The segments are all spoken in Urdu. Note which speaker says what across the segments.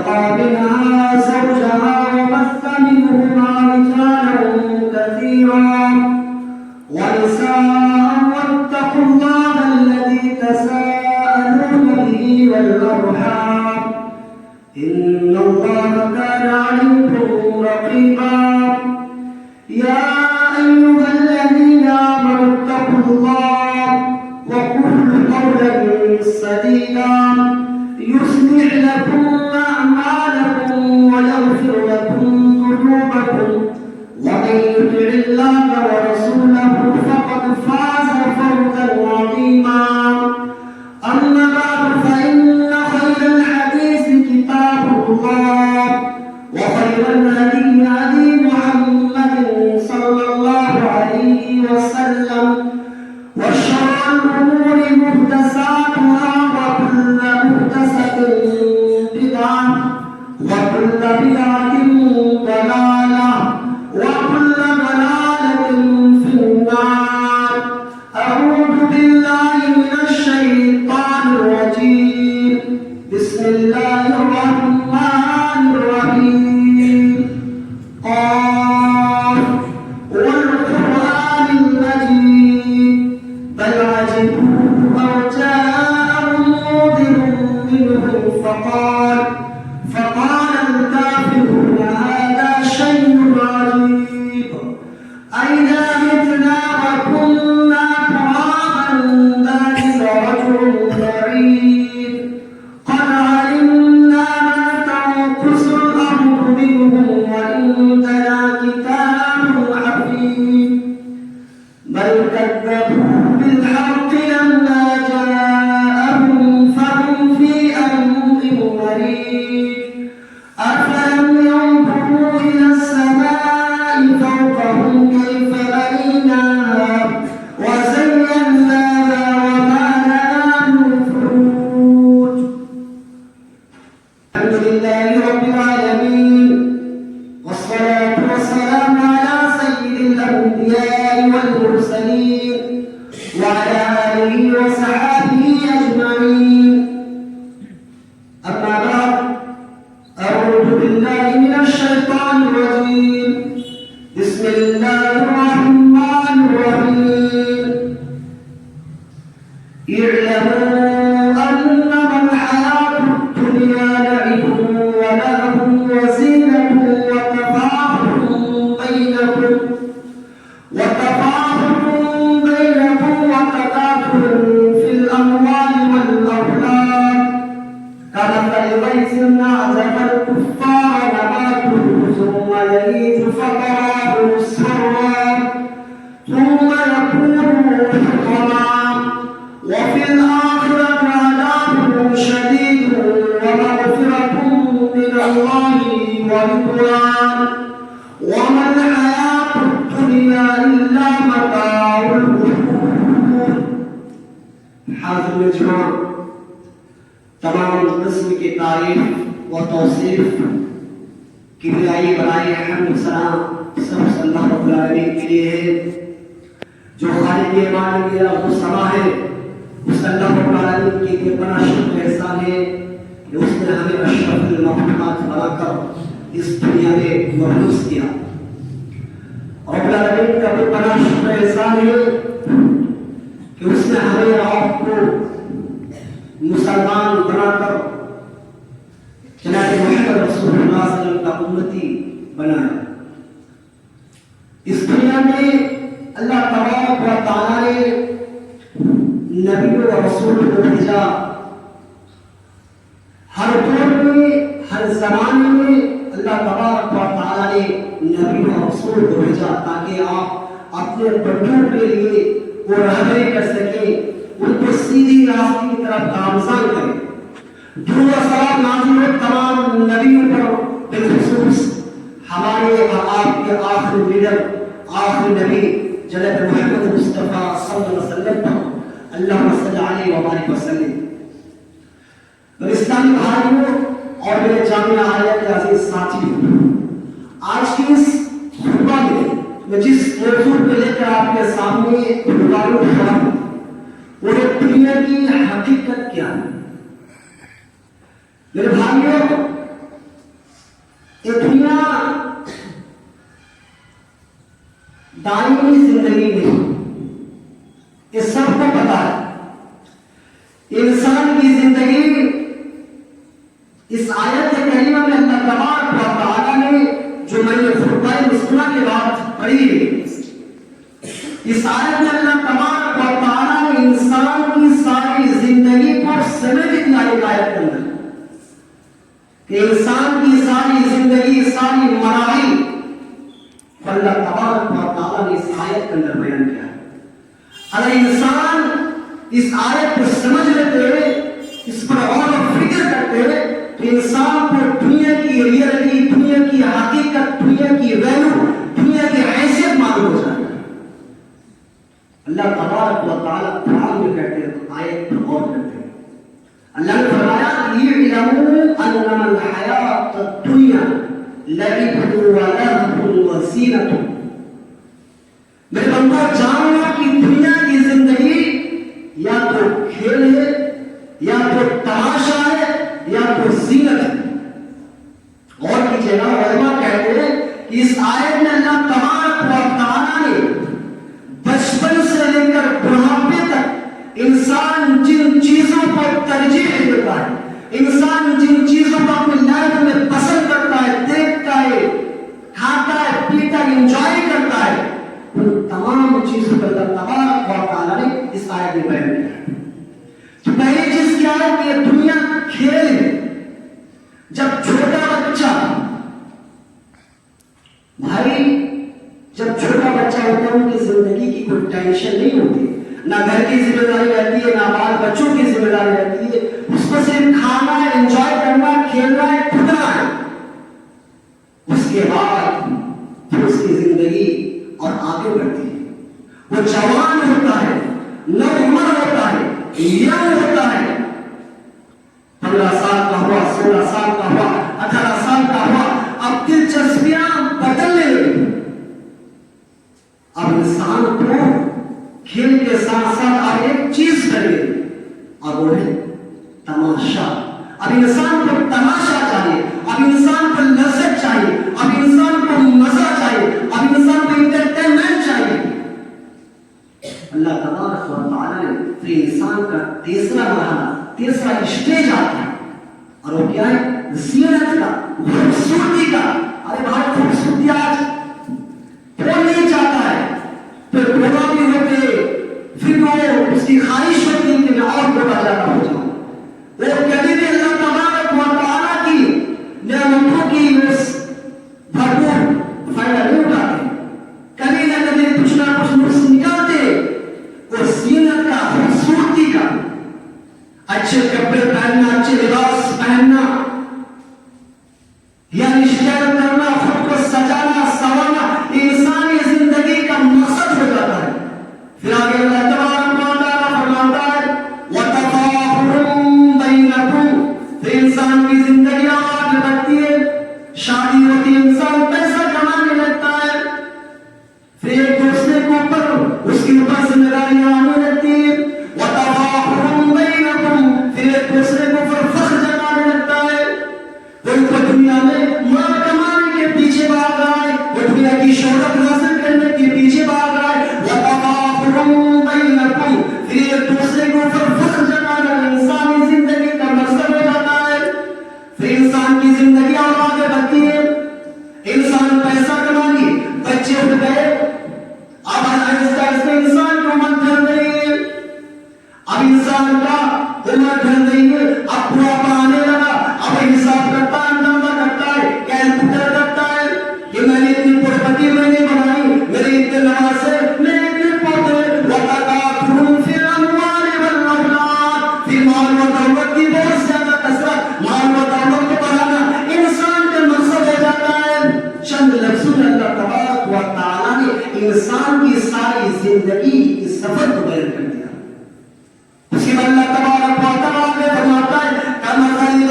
Speaker 1: فسقى منها زوجها وبث منهما رجالا كثيرا ونساء واتقوا الله الذي تساءلون به والأرحام إن الله كان عليكم رقيبا يا أيها الذين آمنوا اتقوا الله وقولوا قولا سديدا يصلح لكم أعمالكم ويغفر لكم ذنوبكم ومن يطع الله ورسوله فقد فاز فوزا عظيما أما بعد فإن خير الحديث كتاب الله وخير الهدي هدي محمد صلى الله عليه وسلم وشر الأمور محدثاتها وكل محدثة بدعة وكل بدعة ضلالة وكل ضلالة في النار أعوذ بالله من الشيطان الرجيم بسم الله الرحمن الرحيم قاف والقرآن المجيد بل عجبوا أن جاءهم منذر منهم فقال الكافرون هذا شيء عجيب أئذا متنا وكنا ترابا ذلك رجل بعيد قد علمنا ما تنقص الأرض منهم وعندنا كتاب حفيظ بل كذبوا بالحق لما جاءهم فهم في أمر مريج أفلم ينظروا إلى السماء فوقهم كيف بنيناها وزيناها وما لها من فروج الحمد لله رب العالمين والصلاة والسلام على سيد الأنبياء والمرسلين وعلى آله وصحبه أجمعين أما بعد أعوذ بالله من الشيطان الرجيم بسم الله الرحمن الرحيم اعلموا أنما الحياة الدنيا لعب ولهو وزينة وتفاخر بينكم وتكاثر في الأموال والأولاد كمثل غيث أعجب الكفار نباته ثم يهيج فتراه مصفرا ثم يكون حطاما وفي الآخرة عذاب شديد ومغفرة من الله ورضوان وما الحياة الدنيا إلا متاع الغرور. حاضر الجماعة تمام قسم کی تعریف و توصیف کبریائی برائی حمد سلام سب صلی اللہ رب العالمین کے لیے ہے جو خالق ایمان کی رب سما ہے اس اللہ رب العالمین کی بے پناہ شکر احسان ہے کہ اس نے ہمیں اشرف المخلوقات بنا کر اس دنیا میں مبعوث کیا. رب العالمین کا بے پناہ شکر احسان ہے کہ اس نے ہمیں آپ کو مسلمان بنا کر جناب محمد رسول اللہ صلی اللہ علیہ وسلم کا امتی بنایا. اس دنیا میں اللہ تبارک و تعالی نے نبی و رسول کو بھیجا. ہر دور میں ہر زمانے میں اللہ تبارک و تعالی نے نبی و رسول کو بھیجا تاکہ آپ اپنے بندوں کے لیے وہ رہبری کر سکیں, ان کو سیدھی راستے کی طرف گامزن کریں. درود و سلام نازل ہو تمام نبیوں پر, بالخصوص ہمارے اور آپ کے آخری لیڈر آخری نبی جناب محمد مصطفیٰ صلی اللہ علیہ وسلم پر. اللہم صلی علیہ وبارک وسلم. اسلامی بھائیوں اور میرے جامعہ عالیہ کے عزیز ساتھیوں, آج کی اس خطبہ میں جس موضوع کو لے کر آپ کے سامنے روبرو کھڑا ہوں وہ دنیا کی حقیقت کیا ہے. میرے بھائیوں, یہ دنیا دائمی زندگی نہیں، یہ سب کو پتا ہے۔ انسان کی زندگی اس آیت کریمہ میں اللہ تبارک و تعالیٰ نے جو میں نے خطبہ مسلمہ کے بعد پڑھی ہے، اس آیت میں اللہ تبارک و تعالیٰ نے انسان کی ساری زندگی کو سمیٹ دیا ایک آیت کے اندر، کہ انسان کی ساری زندگی، ساری مراحل اللہ تبارک و تعالیٰ نے اس آیت کے اندر بیان کیا ہے۔ اگر انسان اس آیت کو سمجھ لیتے ہوئے، اس پر غور و فکر کرتے ہوئے، تو انسان کو دنیا کی ریئلٹی، دنیا کی حقیقت، دنیا کی ویلو، دنیا کی حیثیت معلوم ہو جائے گا۔ اللہ تبارک و تعالیٰ قرآن میں کہتے ہیں، آیت پر غور کرتے ہیں، اللہ نے فرمایا لِيَعْلَمُوا أَنَّمَا الْحَيَاةُ الدُّنْيَا لَعِبٌ وَلَهْوٌ وَزِینَةٌ۔ میرے بندو جان لو کہ دنیا کی زندگی یا تو کھیل ہے، یا تو تماشا ہے، یا تو زینت ہے۔ اور کیجیے گا، علماء کہتے ہیں کہ اس آیت میں اللہ تبارک و تعالیٰ نے بچپن سے لے کر بڑھاپے تک انسان جن چیزوں کو ترجیح دیتا ہے، انسان جن چیزوں کو اپنی لائف میں پسند کرتا ہے، دیکھتا ہے، کھاتا ہے، پیتا ہے، انجوائے کرتا ہے، ان تمام چیزوں پر اللہ تبارک و تعالیٰ نے اس آیت میں بیان کیا ہے۔ تو پہلی چیز کیا ہے کہ یہ دنیا کھیل ہے۔ جب چھوٹا بچہ، بھائی جب چھوٹا بچہ ہوتا ہے، ان کی زندگی کی کوئی ٹینشن نہیں ہوتی، نہ گھر کی ذمہ داری رہتی ہے، نہ بال بچوں کی ذمہ داری رہتی ہے، اس کو صرف کھانا ہے، انجوائے کرنا ہے، کھیلنا ہے، کودنا ہے۔ اس کے بعد پھر اس کی زندگی اور آگے بڑھتی ہے، وہ جوان ہوتا ہے، نو عمر ہوتا ہے، ینگ ہوتا ہے، 15 سال کا ہوا، 16 سال کا ہوا، 18 سال کا ہوا، اب دلچسپیاں بدلنے لگی۔ اب انسان کو کھیل کے ساتھ ساتھ آپ ایک چیز کریں، اب وہ ہے تماشا۔ اب انسان کو تماشا چاہیے، اب انسان کو لذت چاہیے، اب انسان کو مزہ چاہیے، اب انسان کو انٹرٹینمنٹ چاہیے۔ اللہ تبارک و تعالیٰ نے پھر انسان کا تیسرا مرحلہ، تیسرا اسٹیج آتا ہے، اور وہ کیا ہے؟ زینت کا، خوبصورتی کا۔ ارے بھائی خوبصورتی آج کون نہیں چاہتا ہے؟ پھر گوڑا بھی ہوتے، پھر وہ اس کی خواہش ہوتی ہے کہ میں اور گوڑا زیادہ ہو جاؤں۔ وہ کبھی بھی اللہ تبارک و تعالیٰ کی نعمتوں کی بھرپور فائدہ نہیں اٹھاتے، کبھی نہ کبھی کچھ نہ کچھ نقص نکالتے۔ وہ زینت کا، خوبصورتی کا، اچھے کپڑے پہننا، اچھے لباس پہننا، یعنی شکایت کرنا، خود کو سجانا، سنوارنا، انسانی زندگی کا مقصد ہو جاتا ہے۔ پھر آگے اللہ تبارک و تعالیٰ فرماتا ہے وَتَفَاخُرٌ بَيْنَكُمْ، پھر انسان کی زندگی آگے بڑھتی ہے، شادی ہوتی ہے، انسان پیسہ کمانے لگتا ہے، پھر ایک دوسرے کے اوپر اس کے اوپر ذمہ داریاں آنے لگتی ہیں۔ وَتَفَاخُرٌ بَيْنَكُمْ، پھر ایک دوسرے کے اوپر فخر جتانے لگتا ہے۔ کوئی تو دنیا میں مال کمانے کے پیچھے بھاگ رہا ہے، وہ دنیا کی شہرت حاصل کرنے کے پیچھے بھاگ رہا ہے۔ وَتَفَاخُرٌ بَيْنَكُمْ، پھر ایک دوسرے کے اوپر فخر جتانا انسانی زندگی کا مقصد ہو جاتا ہے۔ پھر انسان کی زندگی اور آگے بڑھتی ہے، انسان پیسہ کما لی، بچے اٹھ گئے، اب آہستہ آہستہ انسان کی عمر ڈھل رہی ہے، اب انسان کا عمر ڈھل رہی ہے، اب بڑھاپا آنے لگا، اب حساب کرتا ہے، اندازہ کرتا ہے، کیلکولیٹر کرتا ہے کہ میں نے اتنی پراپرٹی میں نے بنائی، میرے اتنے نواسے، میرے اتنے پودے۔ وَتَكَاثُرٌ فِي الْأَمْوَالِ وَالْأَوْلَادِ، پھر مال و دولت کی بہت زیادہ کثرت، مال و دولت کو بڑھانا انسان کا مقصد ہو جاتا ہے۔ چند لفظوں میں اللہ تبارک و تعالیٰ نے انسان کی ساری زندگی کی سفر کو بیان کر دیا۔ اس کے بعد اللہ تبارک و تعالیٰ نے فرماتا ہے کَمَثَلِ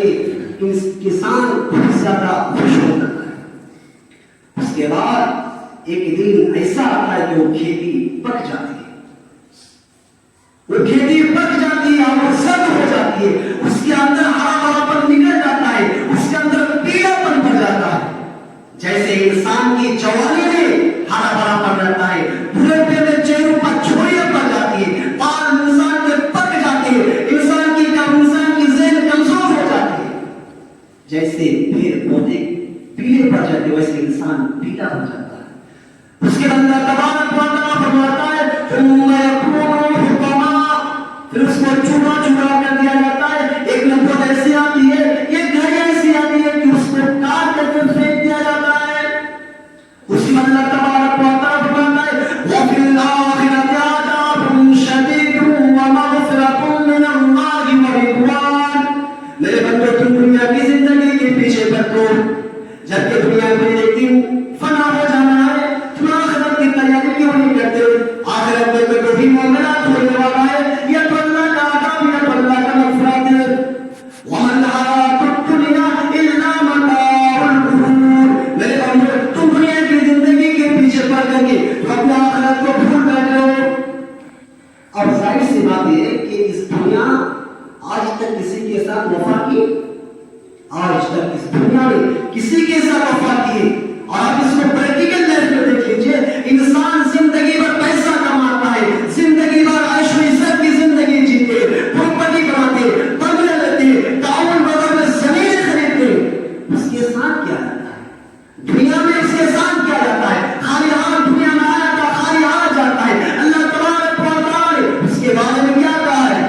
Speaker 1: کے کسان بہت زیادہ خوش ہو جاتا ہے. اس کے بعد ایک دن ایسا آتا ہے کہ وہ کھیتی پک جاتی ہے. وہ کھیتی پک جاتی ہے اور سرد ہو جاتی ہے. اس کے اندر ہرا ہرا پن نکل جاتا ہے, اس کے اندر پیلا پن بڑھ جاتا ہے. جیسے انسان کی جوانی میں ہرا بھرا پن رہتا ہے, بڑھاپے میں چہروں پر جھریاں پڑ جاتی ہے, بال انسان کے پک جاتے ہیں, انسان کی ذہن کمزور ہو جاتی ہے. جیسے پیڑ پودے پیلے پڑ جاتے ہیں ویسے انسان پیلا ہو جاتا ہے. اس کے اندر تبارک و تعالیٰ فرماتا ہے ثم يكون حطما, پھر اس کو چورا چورا کر دیا جاتا ہے. ایک نبوت ایسی آتی ہے, ایک گھڑی ایسی آتی ہے کہ اس کو کاٹ کر کے پھینک دیا جاتا ہے. اسی میں اللہ تبارک و تعالیٰ فرماتا ہے وَفِي الْآخِرَةِ عَذَابٌ شَدِيدٌ وَمَغْفِرَةٌ مِّنَ اللَّهِ وَرِضْوَانٌ. میرے بندو تم دنیا کی زندگی کے پیچھے بھٹکو, جبکہ دنیا میں ایک دن فنا ہو جانا ہے. تم آخرت کی تیاری کیوں نہیں کرتے؟ آخرت میں تو کبھی معاملات ہونے والا ہے, یا تو اللہ کا عذاب یا تو اللہ کا مغفرت ہے. وَمَا الْحَيَاةُ الدُّنْيَا إِلَّا مَتَاعُ الْغُرُورِ. میرے بندو تم دنیا کی زندگی کے پیچھے پڑ کر کے تو اپنے آخرت کو بھول بیٹھے ہو. اور ظاہر سی بات یہ ہے کہ اس دنیا آج تک کسی کے ساتھ وفا کی, آج تک اس دنیا میں کسی کے ساتھ وفا کی. اور آپ اس کو پریکٹیکل لائف میں دیکھ لیجیے, انسان زندگی بھر پیسہ کماتا ہے, زندگی بھر عیش و عزت کی زندگی جیتے, پراپرٹی بناتے, بنگلے لیتے, ٹاؤن بازار میں زمینیں خریدتے. اس کے ساتھ کیا جاتا ہے دنیا میں؟ اس کے ساتھ کیا جاتا ہے؟ خالی ہاتھ دنیا میں آیا تھا, خالی ہاتھ جاتا ہے. اللہ تبارک و تعالیٰ نے اس کے بارے میں کیا کہا ہے؟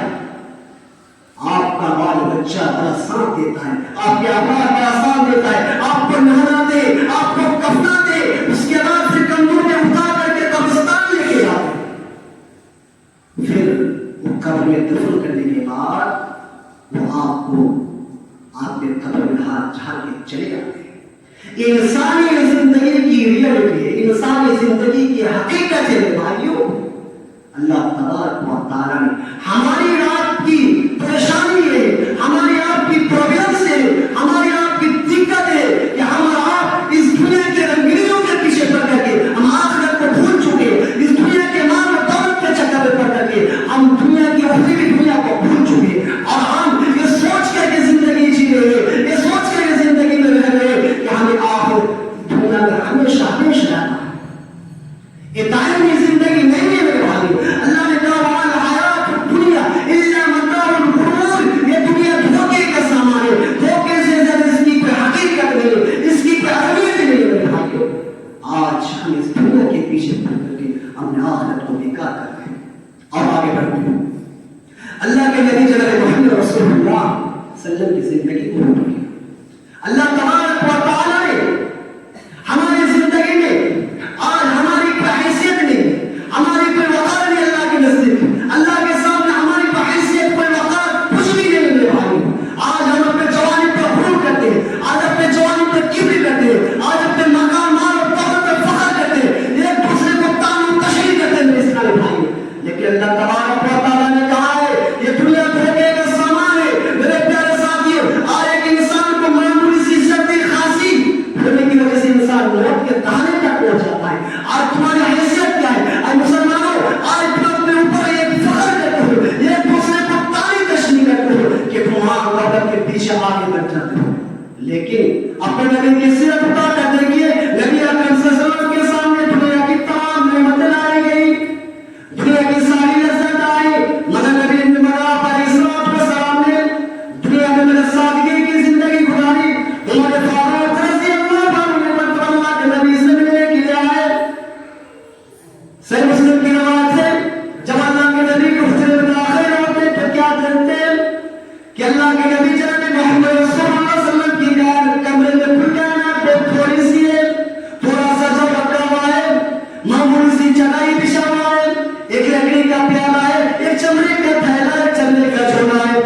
Speaker 1: آپ کا بال بچہ بڑا ساتھ دیتا ہے, آپ کے اولاد بڑا ساتھ دیتا ہے, آپ کو نہلاتے, آپ کو کفناتے, اس کے بعد پھر کندھوں میں اٹھا کر کے قبرستان لے کے جاتے. پھر وہ قبر میں دفن کرنے کے بعد وہ آپ کو آپ کے قبر میں ہاتھ جھاڑ کے چلے جاتے ہیں. انسانی زندگی کی ریئلٹی ہے, انسانی زندگی کی حقیقت ہے بھائیوں. اللہ تبارک و تعالیٰ نے ہماری آپ کی پریشانی ہے, ہماری آپ کی پرابلم سے, ہماری آپ کی دقت ہے کہ ہم آپ اس دنیا کے رنگینیوں کے پیچھے پڑ کر کے ہم آخرت کو بھول چکے, اس دنیا کے مال و دولت کے چکر میں پڑ کر کے ہم دنیا کی اخروی دنیا کو بھول چکے, اور ہم یہ سوچ کر کے زندگی جی رہے ہیں, یہ سوچ کر کے زندگی میں رہ رہے ہیں کہ ہمیں آخر دنیا میں ہمیشہ ہمیشہ رہنا ہے. یہ دائمی زندگی نہیں ہے میرے بھائی. اللہ نے کہا وَمَا الْحَيَاةُ الدُّنْيَا إِلَّا مَتَاعُ الْغُرُورِ. یہ دنیا دھوکے کا سامان ہے, دھوکے سے زیادہ اس کی کوئی حقیقت نہیں, اس کی کوئی اہمیت نہیں ہے میرے بھائیوں. آج ہم اس دنیا کے پیچھے پڑ کر کے اپنے آخرت کو بیکار کر رہے ہیں اور آگے بڑھتے ہیں. اللہ کے نبی جناب محمد رسول اللہ صلی اللہ علیہ وسلم کی زندگی کو بھول گئے. اللہ تبارک و تعالیٰ نے ہماری زندگی میں آج ہماری کوئی حیثیت نہیں, ہماری کوئی وقار نہیں اللہ کے نزدیک, اللہ کے سامنے ہماری کوئی حیثیت کوئی وقار کچھ بھی نہیں میرے بھائی. آج ہم اپنے جوانی پر غرور کرتے ہیں, آج اپنے جوانی پر کبر کرتے ہیں, آج اپنے مکان مال اور دولت پر فخر کرتے ہیں, ایک دوسرے کو تان و تشریح کرتے ہیں میرے اسلام بھائی. لیکن اللہ تبارک و تعالیٰ نے کہا ہے یہ دنیا دھوکے کا سامان ہے. میرے پیارے ساتھیوں, آج ایک انسان کو معمولی سی سردی کھانسی ہونے کی وجہ سے انسان موت کے دہانے تک پہنچ جاتا ہے. آج تمہاری حیثیت کیا ہے؟ آج مسلمانوں, آج تم اپنے اوپر ایک فخر کرتے ہو, ایک دوسرے کو تانی تشریح کرتے ہو کہ تم عورت کے پیچھے آگے بڑھ جاتے ہو. لیکن اپنے نبی کی سیرت اٹھا کر دیکھیے, نبی اکرم صلی اللہ علیہ وسلم کے سامنے دنیا کی تمام نعمتیں لائی گئی, دنیا کی ساری لذت آئی, مگر نبی علیہ السلام نے دنیا میں میرے سادگی کی زندگی گزاری. عمر فاروق رضی اللہ عنہ اللہ کے نبی سے ملنے کے لیے آئے. صحیح مسلم کی روایت ہے جب اللہ کے نبی کے حجرے میں داخل ہوتے تو کیا کرتے کہ اللہ کے نبی جناب محمد رسول اللہ صلی اللہ علیہ وسلم کی کمرے میں کھل جانا, تھوڑی سی ہے, تھوڑا سا جو رکھا ہوا ہے, معمولی سی چٹائی بچھا ہوا ہے, ایک لکڑی کا پیالہ ہے, ایک چمڑے کا تھیلا ہے, چمڑے کا جھولا ہے.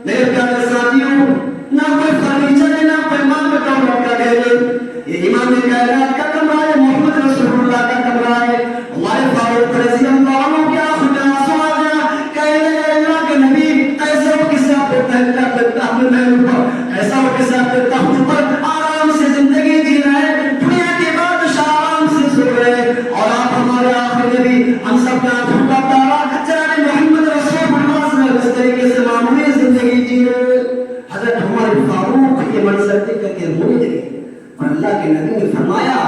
Speaker 1: میرے پیارے ساتھیوں, نہ کوئی فرنیچر ہے, نہ کوئی مال مٹاؤ کا گھر ہے. یہ امام کائنات کا کمرہ ہے, محمد رسول اللہ کا کمرہ ہے. ہمارے فاروق رضی اللہ عنہ کیا خدا سواجا کہنے لگے اللہ کے نبی ایسے ہو کسی آپ کو تحقیق کرتا اپنے محل پر فرمایا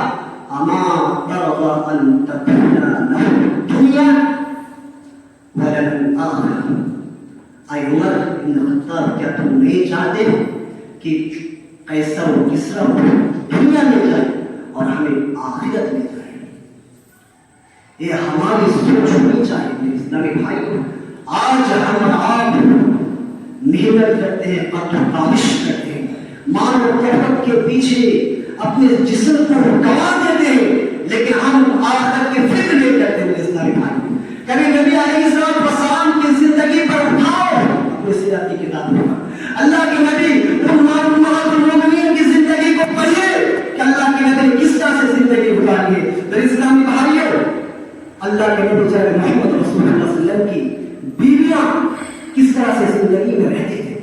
Speaker 1: اما ترضى ان تكون له الدنيا ولنا الاخره. اے عمر بن خطاب کیا تم نہیں چاہتے کہ قیصر و کسریٰ دنیا میں جائے اور ہمیں آخرت میں جائے؟ یہ ہماری سوچ ہونی چاہیے میرے اسلامی بھائیوں. آج ہم آپ محنت کرتے ہیں، قدر کاوش کرتے ہیں، مال و دولت کے پیچھے اپنے جسم کو گنوا دیتے ہیں، لیکن ہم آخرت کی فکر نہیں کرتے میرے اسلامی بھائیوں. کبھی نبی علیہ السلام کی زندگی پر اٹھاؤ اپنے سیرت کی کتابوں پر، اللہ کے نبی امہات المومنین کی زندگی کو پڑھیے کہ اللہ کے نبی نے کس طرح سے زندگی گزاری ہے. میرے اسلامی بھائیوں، اللہ کے نبی جناب محمد رسول اللہ صلی اللہ علیہ وسلم کی بیویاں کس طرح سے زندگی میں رہتے تھے.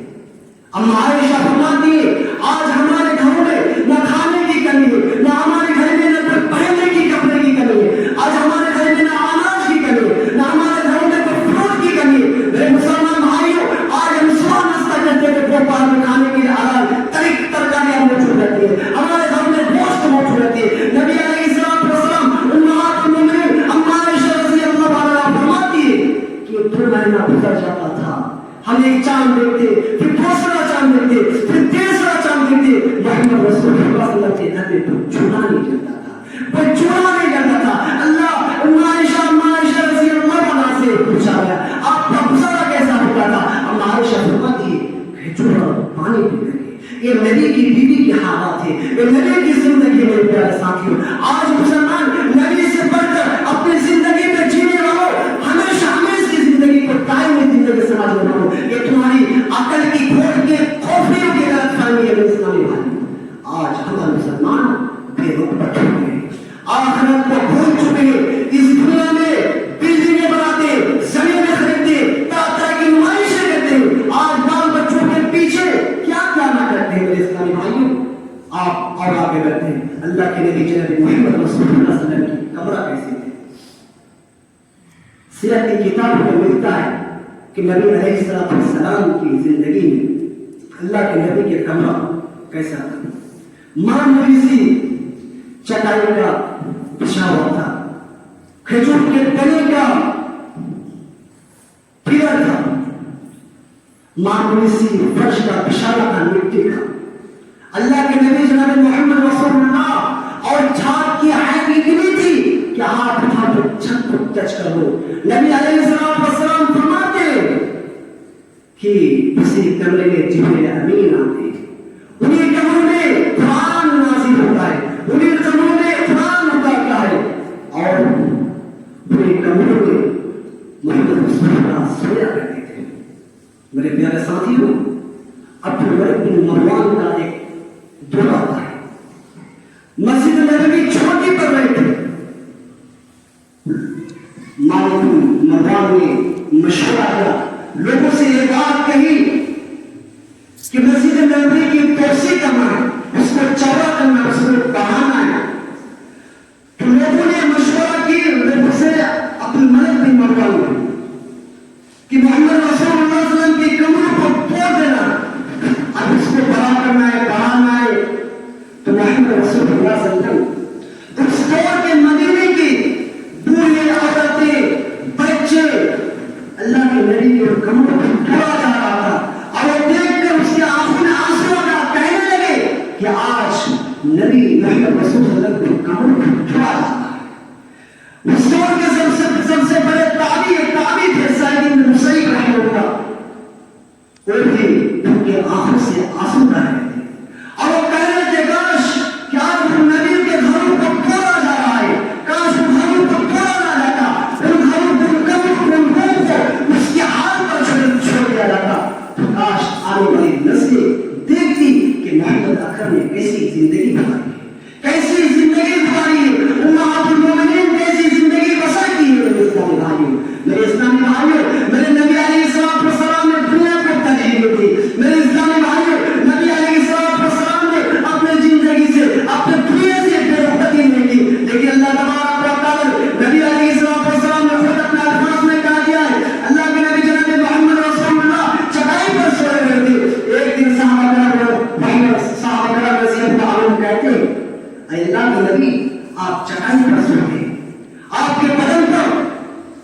Speaker 1: اما عائشہ فرماتی ہے آج ہمارے گھروں میں نہ کھانے کی کمی ہے، نہ ہمارے گھر میں نہ پہننے کی کپڑے کی کمی ہے، آج ہمارے گھر میں نہ اناج کی کمی ہے، نہ ہمارے گھروں میں کوئی فروٹ کی کمی ہے. میرے مسلمان بھائیوں، آج ہم صبح ناشتہ کرتے ہیں تو دوپہر میں کھانے کے لیے ترکاریاں موجود رہتی ہے، ہمارے گھر میں گوشت موجود رہتی ہے. نبی علیہ السلام امہات المومنین اما عائشہ رضی اللہ عنہا فرماتی ہے کہ 2 مہینہ گزر جاتا تھا، ہم ایک چاند دیکھتے، پھر دوسرا چاند دیکھتے، پھر تیسرا چاند دیکھتے، محمد رسول اللہ صلی اللہ علیہ وسلم کے گھر میں کوئی چولہا نہیں جلتا تھا، کوئی چولہا نہیں جلتا تھا. اللہ اما عائشہ رضی اللہ عنہا سے پوچھا گیا آپ کا گزارا کیسا ہوتا تھا؟ اما عائشہ فرماتی ہے کھجور اور پانی پی کر کے. یہ نبی کی بیوی کی حالات ہے، یہ نبی کی زندگی میں پیارے ساتھیوں. آج مسلمان نبی سے بڑھ کر اپنی زندگی میں جینے والوں ہمیشہ اس کی زندگی کو دائمی زندگی سمجھنے والوں، یہ تمہاری عقل کی کھوٹ کے کھوپڑیوں کی غلط فہمی ہے. اسلامی بھائی، آج ہمارے مسلمان بے رخ پر چکے ہیں، آخرت کو بھول چکے ہیں. اس دنیا میں بلڈنگیں بناتے، زمینیں خریدتے، طرح طرح کی نمائشیں کرتے ہیں. آج بال بچوں کے پیچھے کیا کیا نہ کرتے ہیں میرے اسلامی بھائیوں. آپ اور آگے بڑھتے ہیں. اللہ کے نبی جناب محمد رسول اللہ صلی اللہ علیہ وسلم کی کمرہ کیسی تھی؟ سیرت کی کتابوں میں ملتا ہے کہ نبی علیہ السلام کی زندگی میں اللہ کے نبی کے کمرہ کیسا تھا. معمولی سی چٹائی کا بچھا ہوا تھا، کھجور کے تنے کا پلر تھا، معمولی سی فرش کا بچھانا تھا مٹی کا. اللہ کے نبی جناب محمد رسول اللہ اور چھت کی ہائٹ اتنی تھی کہ ہاتھ اٹھا تو چھت کو ٹچ کر لو. نبی علیہ السلام فرماتے کہ اسی کمرے میں جبریل امین آتے، انہیں کمروں میں قرآن نازل ہوتا ہے، انہیں کمروں میں قرآن اترتا ہے، اور انہیں کمروں میں محمد رسول اللہ سویا کرتے تھے. میرے پیارے ساتھیوں، عبد الملک بن مروان کا ایک دورہ آتا ہے. مسجد نبوی چھوٹی پڑ رہی تھی. مالک مروان نے مشورہ کیا، لوگوں سے یہ بات کہی کہ مسجد نبوی کی توسیع کرنا ہے، اس کو چوڑا کرنا ہے، اس کو بڑھانا ہے. تو لوگوں نے مشورہ کی لوگوں سے عبد الملک بن مروان نے کہ محمد رسول اللہ صلی اللہ علیہ وسلم کی کمروں کو توڑ دینا، اب اس کو بڑا کرنا ہے، بڑھانا ہے. تو محمد رسول اللہ صلی اللہ علیہ وسلم اس دور کے مدینے کی بوڑھے عورتیں بچے اللہ کے نبی کے کمروں کو توڑا جا رہا تھا، اور وہ دیکھ کر اس کے آنکھوں میں آنسو آ کر کہنے لگے کہ آج نبی محمد رسول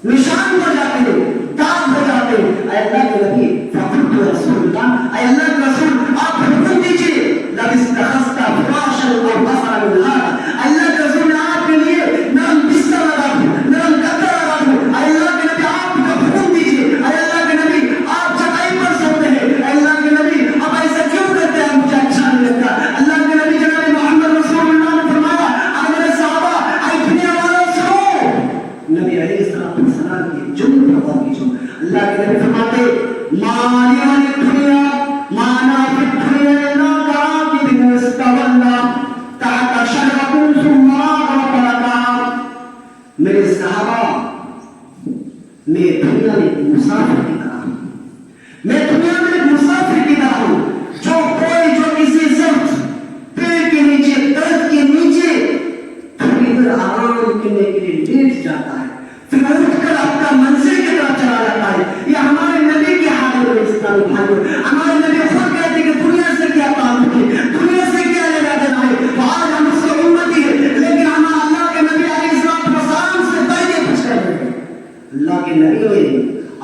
Speaker 1: نشان ہو جاتے ہیں، داغ ہو جاتے ہیں. اے اللہ کے نبی فقلت رسول اللہ، اے اللہ کے رسول آپ حکم دیجیے لو استخذت فراشا او بصرا من هذا، اللہ کے رسول نے آپ کے لیے نرم بستر لگا دوں، نرم گدا لگا دوں. اے اللہ کے نبی آپ کا حکم دیجیے. اے اللہ کے نبی آپ چٹائی پر سوتے ہیں. اے اللہ کے نبی اب ایسا کیوں کرتے ہیں؟ مجھے اچھا نہیں لگتا. اللہ کے نبی جناب محمد رسول اللہ نے فرمایا اے میرے صحابہ اے دنیا والوں سنو. نبی علیہ السلام کی جملہ پڑھا کیجو. اللہ کے نبی فرماتے مالی والی دنیا مانا فی الدنیا الا کراکب استولا تحت شجرۃ ثم غرقها. میرے صحابہ میں دنیا میں مسافر کی طرح ہوں. میں دنیا میں مسافر کی طرح ہوں جو کسی سخت پیڑ کے نیچے درخت کے نیچے تھوڑی دیر آرام کرنے کے لیے لیٹ جاتا ہے پھر اٹھ کر اپنا منزل کی طرف چلا جاتا ہے. یہ ہمارے نبی کی حالت ہے. اسلامی بھائیوں ہمارے نبی خود کہتے ہیں کہ دنیا سے کیا تعلق ہے، دنیا سے کیا لینا دینا ہے. تو آج ہم اس کی امتی ہے لیکن ہم اللہ کے نبی علیہ السلام سے پہلے کچھ کر رہے ہیں. اللہ کے نبی نے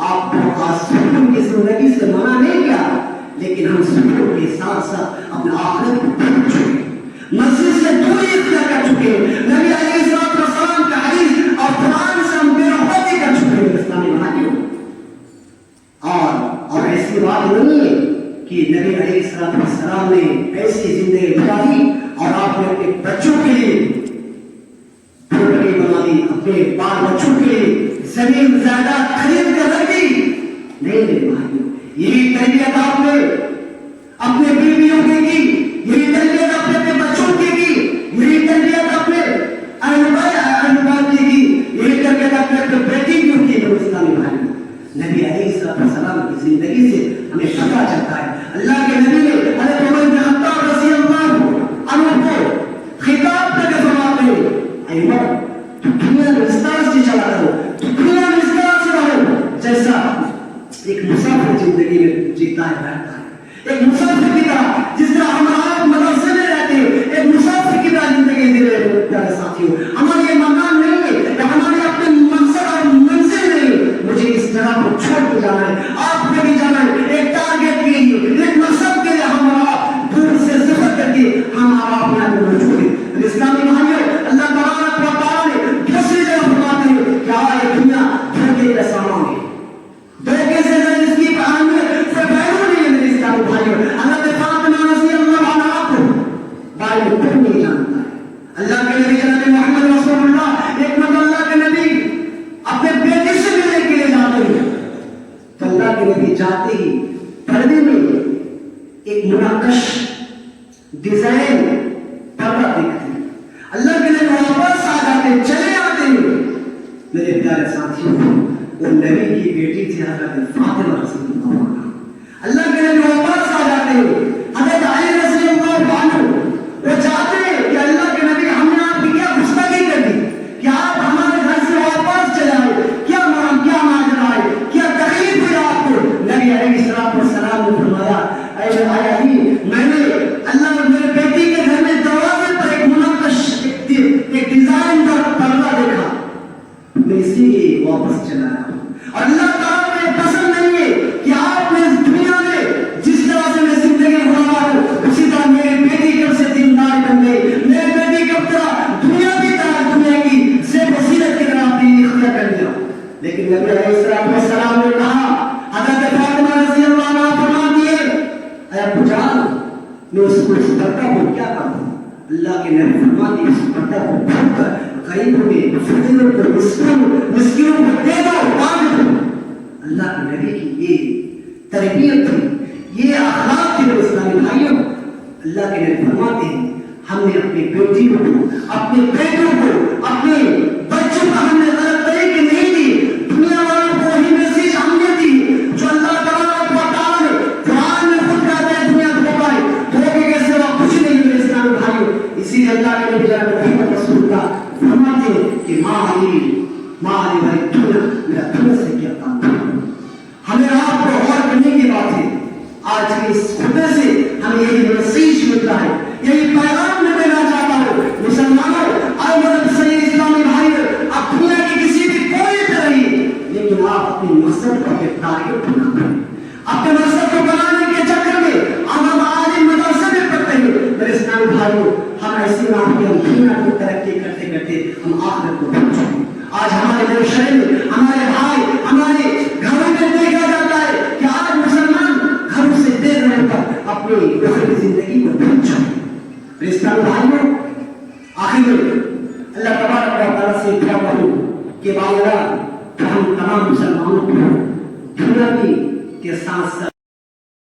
Speaker 1: آپ کو سکون کی زندگی سے منع نہیں کیا لیکن ہم سکون کے ساتھ ساتھ اپنے آخرت کو بھول چکے، مسجد سے دوری اختیار کر چکے ہیں. نبی علیہ السلام کا حدیث اور قرآن سے ہم بے رغبتی کر چکے ہیں. اسلامی بھائیوں اور ایسی بات نہیں ہے کہ نبی علیہ السلام نے ایسی زندگی گزاری اور آپ نے اپنے بچوں کے لیے پروپرٹی بنا دی، اپنے بال بچوں کے لیے زمین زیادہ خرید کر رکھ دی. نہیں میرے بھائیوں یہی تربیت آپ نے اپنے بیویوں کی کی، یہی تربیت اپنے بچوں کی کی، یہی تربیت اپنے اہل کی کی، یہی تربیت اپنے بیٹی کی کی. اسلامی بھائی نبی علیہ السلام کی زندگی سے ہمیں پتہ چلتا ہے. اللہ کے نبی نے حضرت عمر بن خطاب رضی اللہ عنہ کو خطاب کر کے فرماتے ہیں اے عمر تو دنیا میں اس طرح سے چلا کرو، تو دنیا میں اس طرح سے رہو جیسا ایک مسافر زندگی میں جیتا ہے رہتا ہے. ایک مسافر کی طرح جس طرح ہم آپ مدرسے میں رہتے ہیں ایک مسافر کی طرح زندگی جی رہے ہیں. پیارے ساتھیوں ہمارا یہ مکان نہیں ہے کہ ہمارے اپنے مقصد اور منزل نہیں، مجھے اس جگہ کو چھوڑ کے جانا ہے، آپ کو بھی جانا ہے. ایک ٹارگیٹ کے لیے ایک مقصد کے لیے ہم آپ دور سے سفر کر کے ہم آپ اپنے آپ کو موجود ہیں. اسلامی بھائیوں اللہ تبارک و تعالیٰ نے دوسری جگہ فرماتے ہیں کہ یہ دنیا دھوکے کا سامان ہے، دھوکے سے اس کی اہمیت سے بیرون نہیں ہے. میرے اسلامی بھائیوں حضرت فاطمہ رضی اللہ عنہا کو بارے میں کوئی نہیں جانتا ہے. اللہ کے نبی جناب محمد رسول اللہ ایک مرتبہ اللہ کے نبی اپنے بیٹے سے ملنے کے لیے جاتے ہیں تو اللہ کے نبی جاتے ہی پردے میں ایک منقش ڈیزائن پردہ دیکھتے ہیں. اللہ کے نبی واپس آ جاتے ہیں، چلے آتے ہیں. میرے پیارے ساتھیوں وہ نبی کی بیٹی تھی حضرت فاطمہ رضی اللہ عنہا. اللہ کے نبی واپس آ جاتے ہیں. حضرت علی رضی اللہ عنہ وہ چاہتے ہیں کہ اللہ کے نبی ہم نے آپ کی کیا گستاخی کر دی کہ آپ ہمارے گھر سے واپس چلے آئے، کیا ماجرا ہے، کیا تکلیف ہوئی آپ کو؟ نبی علیہ السلام نے فرمایا اے علی میں نے اللہ میرے بیٹی کے گھر میں دروازے پر ایک منقش ایک ڈیزائن کا پردہ دیکھا، میں اسی لیے واپس چلا آیا ہوں. اور اللہ تعالیٰ کو پسند نہیں ہے کہ آپ نے اس دنیا میں جس طرح سے میں زندگی گزارا ہوں اسی طرح میری بیٹی کب سے دیندار بن گئی، میری بیٹی کب طرح دنیا کی طرح دنیا کی سے بصیرت کی طرح اپنی اختیار کر لیا. لیکن نبی علیہ السلام نے کہا حضرت فاطمہ رضی اللہ عنہا فرماتی ہے اے ابو جان میں اس پردہ کو کیا کروں؟ اللہ کے نبی فرماتے ہیں اس پردہ کو کھول کر غریبوں میں فقیروں کو مسکینوں کو دے دو، بانٹ دو. اللہ کے نبی کی یہ تربیت تھی، یہ اخلاق تھی. میرے اسلامی بھائیوں اللہ کے نبی فرماتے ہیں ہم نے اپنی بیٹیوں کو اپنے بیٹوں کو اپنے بچوں کو ہم نے غلط طریقے نہیں دی. دنیا والوں کو وہی میسج ہم نے دی جو اللہ تبارک و تعالیٰ نے قرآن میں خود کہتا ہے دنیا دھوکہ ہے، دھوکے کے سوا کچھ نہیں. میرے اسلامی بھائیوں اسی لیے اللہ کے نبی جناب محمد رسول اللہ فرماتے ہیں کہ ماں علی بھائی دنیا میرا دنیا سے کیا کام ہے. ہمیں آپ کو غور کرنے کی بات ہے. آج کے اس خطبے سے ہمیں یہی میسیج ملتا ہے، یہی پیغام میں دینا چاہتا ہوں. مسلمانوں اور صحیح اسلامی بھائی اب دنیا کی کسی بھی کوئی پہ رہی معاشرے میں ہمارے بھائی ہمارے گھروں میں دیکھا جاتا ہے کہ آج مسلمان گھروں سے دیر رہے کر اپنی اخروی زندگی کو بھول چکے۔ رشتہ بھائیوں، آخر میں اللہ تبارک و تعالیٰ سے دعا کروں کہ باولا ہم تمام مسلمانوں کو دنیا کے ساتھ ساتھ